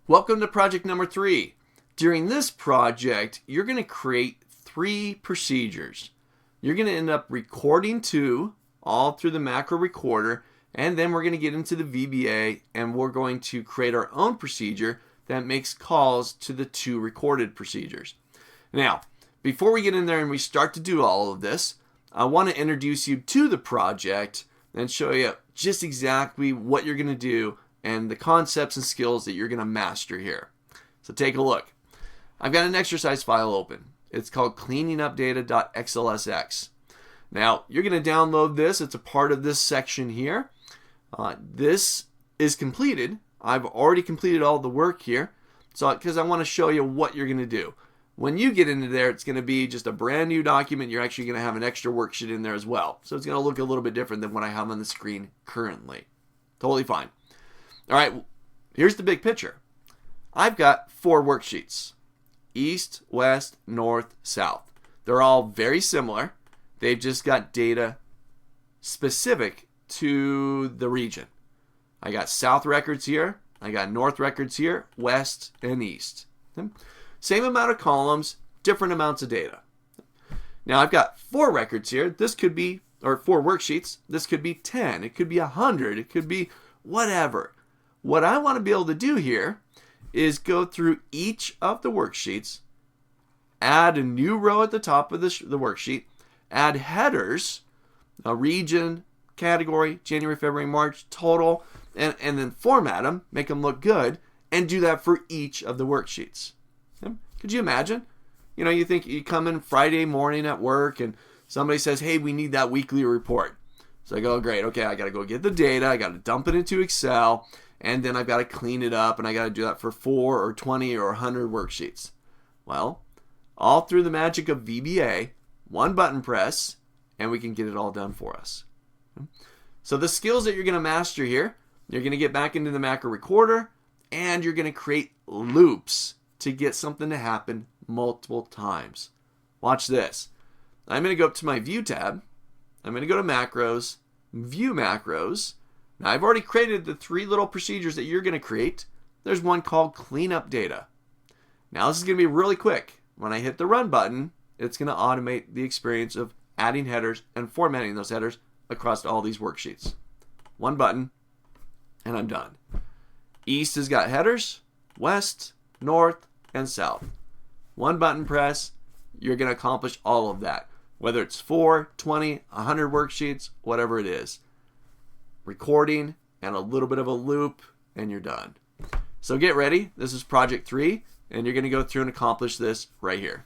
Welcome to project number 3. During this project, you're going to create 3 procedures. You're going to end up recording 2 all through the macro recorder, and then we're going to get into the VBA and we're going to create our own procedure that makes calls to the 2 recorded procedures. Now, before we get in there and we start to do all of this, I want to introduce you to the project and show you just exactly what you're going to do and the concepts and skills that you're going to master here. So take a look. I've got an exercise file open. It's called cleaningupdata.xlsx. Now, you're going to download this. It's a part of this section here. This is completed. I've already completed all the work here, so because I want to show you what you're going to do. When you get into there, it's going to be just a brand new document. You're actually going to have an extra worksheet in there as well. So it's going to look a little bit different than what I have on the screen currently. Totally fine. All right, here's the big picture. I've got 4 worksheets. East, west, north, south. They're all very similar. They've just got data specific to the region. I got south records here. I got north records here, west and east. Same amount of columns, different amounts of data. Now I've got 4 records here. This could be, or 4 worksheets. This could be 10. It could be 100. It could be whatever. What I want to be able to do here is go through each of the worksheets, add a new row at the top of the worksheet, add headers, a region, category, January, February, March, total, and then format them, make them look good, and do that for each of the worksheets. Could you imagine? You know, you think you come in Friday morning at work and somebody says, hey, we need that weekly report. So I go, great, okay, I got to go get the data, I got to dump it into Excel, and then I've got to clean it up, and I got to do that for 4 or 20 or 100 worksheets. Well, all through the magic of VBA, one button press, and we can get it all done for us. So the skills that you're going to master here, you're going to get back into the macro recorder, and you're going to create loops to get something to happen multiple times. Watch this. I'm going to go up to my View tab. I'm going to go to Macros, View Macros. Now, I've already created the 3 little procedures that you're going to create. There's one called Clean Up Data. Now, this is going to be really quick. When I hit the Run button, it's going to automate the experience of adding headers and formatting those headers across all these worksheets. One button, and I'm done. East has got headers, west, north, and south. One button press, you're going to accomplish all of that. Whether it's 4, 20, 100 worksheets, whatever it is. Recording and a little bit of a loop, and you're done. So get ready. This is project 3, and you're going to go through and accomplish this right here.